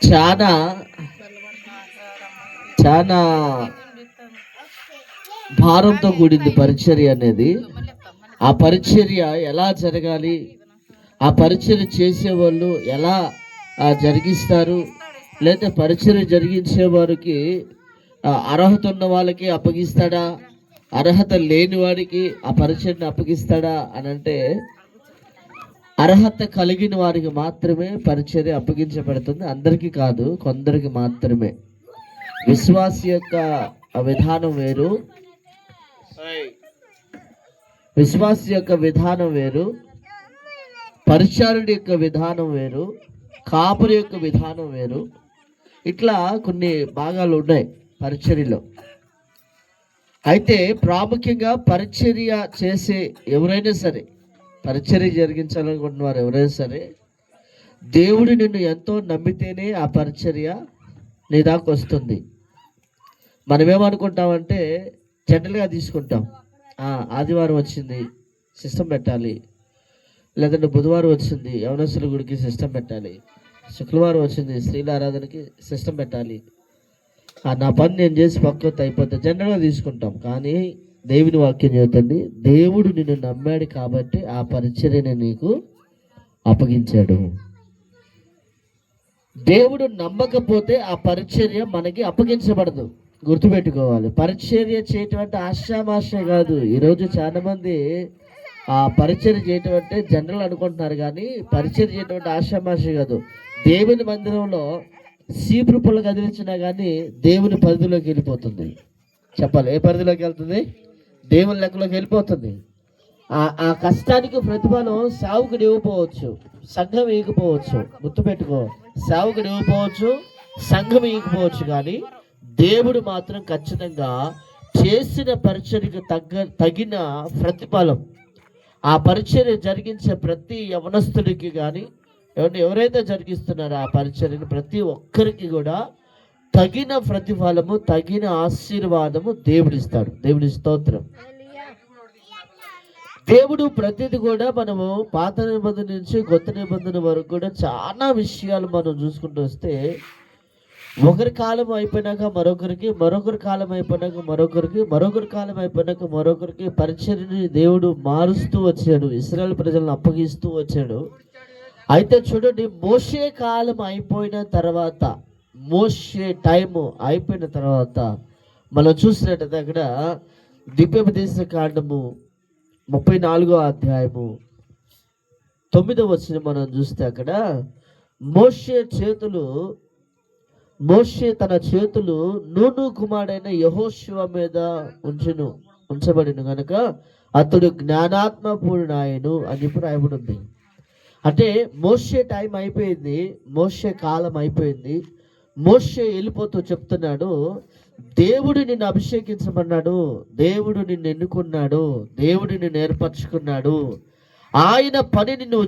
చాలా చాలా భారంతో కూడింది పరిచర్య అనేది. ఆ పరిచర్య ఎలా జరగాలి, ఆ పరిచర్య చేసేవాళ్ళు ఎలా జరిగిస్తారు, లేదా పరిచర్య జరిగించే వారికి అర్హత ఉన్న వాళ్ళకి అప్పగిస్తాడా, అర్హత లేని వాడికి ఆ పరిచర్యను అప్పగిస్తాడా అని అంటే, అర్హత కలిగిన వారికి మాత్రమే పరిచర్య అప్పగించబడుతుంది. అందరికీ కాదు, కొందరికి మాత్రమే. విశ్వాస యొక్క విధానం వేరు, విశ్వాస యొక్క విధానం వేరు, పరిచారుడి యొక్క విధానం వేరు, కాపురి యొక్క విధానం వేరు. ఇట్లా కొన్ని భాగాలు ఉన్నాయి పరిచర్యలో. అయితే ప్రాముఖ్యంగా పరిచర్య చేసే ఎవరైనా సరే, పరిచర్య జరిగించాలనుకుంటున్న వారు ఎవరైనా సరే, దేవుడు నిన్ను ఎంతో నమ్మితేనే ఆ పరిచర్య నీ దాకా వస్తుంది. మనం ఏమనుకుంటామంటే జనరల్గా తీసుకుంటాం, ఆదివారం వచ్చింది సిస్టమ్ పెట్టాలి, లేదంటే బుధవారం వచ్చింది యవనస్తుల గుడికి సిస్టమ్ పెట్టాలి, శుక్రవారం వచ్చింది స్త్రీల ఆరాధనకి సిస్టమ్ పెట్టాలి, నా పని నేను చేసి పక్కతో అయిపోతే జనరల్గా తీసుకుంటాం. కానీ దేవుని వాక్యం చెబుతుంది, దేవుడు నిన్ను నమ్మాడు కాబట్టి ఆ పరిచర్యని నీకు అప్పగించాడు. దేవుడు నమ్మకపోతే ఆ పరిచర్య మనకి అప్పగించబడదు. గుర్తుపెట్టుకోవాలి. పరిచర్య చేయటం అంటే ఆశామాష కాదు. ఈరోజు చాలా మంది ఆ పరిచర్య చేయటం అంటే జనరల్ అనుకుంటున్నారు, కానీ పరిచర్య చేయటం అంటే ఆశామాష కాదు. దేవుని మందిరంలో సీపురు పుల్ల కదిలించినా కానీ దేవుని పరిధిలోకి వెళ్ళిపోతుంది. చెప్పాలి, ఏ పరిధిలోకి వెళ్తుంది? దేవుని లెక్కలోకి వెళ్ళిపోతుంది. ఆ కష్టానికి ప్రతిఫలం సావుకుడు ఇవ్వకపోవచ్చు, సంఘం ఇవ్వకపోవచ్చు. గుర్తుపెట్టుకో, సావుకుడు ఇవ్వకపోవచ్చు, సంఘం ఇవ్వకపోవచ్చు, కానీ దేవుడు మాత్రం ఖచ్చితంగా చేసిన పరిచర్యకు తగిన ప్రతిఫలం, ఆ పరిచర్య జరిగించే ప్రతి యవనస్తుడికి కానీ ఎవరైతే జరిగిస్తున్నారో ఆ పరిచర్యను ప్రతి ఒక్కరికి కూడా తగిన ప్రతిఫలము, తగిన ఆశీర్వాదము దేవుడు ఇస్తాడు. దేవుని స్తోత్రం. దేవుడు ప్రతిది కూడా మనము పాత నిబంధన నుంచి కొత్త నిబంధన వరకు కూడా చాలా విషయాలు మనం చూసుకుంటూ వస్తే, ఒకరి కాలం అయిపోయినాక మరొకరికి, మరొకరి కాలం అయిపోయినాక మరొకరికి, మరొకరి కాలం అయిపోయినాక మరొకరికి పరిచర్యని దేవుడు మారుస్తూ వచ్చాడు, ఇశ్రాయేలు ప్రజలను అప్పగిస్తూ వచ్చాడు. అయితే చూడండి, మోషే కాలం అయిపోయిన తర్వాత, మోషే టైము అయిపోయిన తర్వాత మనం చూసినట్టయితే అక్కడ ద్వితీయోపదేశ కాండము 34వ అధ్యాయము 9వ వచనం మనం చూస్తే, అక్కడ మోషే తన చేతులు నూను కుమారుడైన యెహోషువ మీద ఉంచబడిన కనుక అతడు జ్ఞానాత్మపూర్ణాయను అని చెప్పి రాయబడి ఉంది. అంటే మోషే టైం అయిపోయింది, మోషే కాలం అయిపోయింది. మోషే వెళ్ళిపోతూ చెప్తున్నాడు, దేవుడు నిన్ను అభిషేకించమన్నాడు, దేవుడు నిన్ను ఎన్నుకున్నాడు, దేవుడు నిన్ను ఏర్పరచుకున్నాడు, ఆయన పని నిన్ను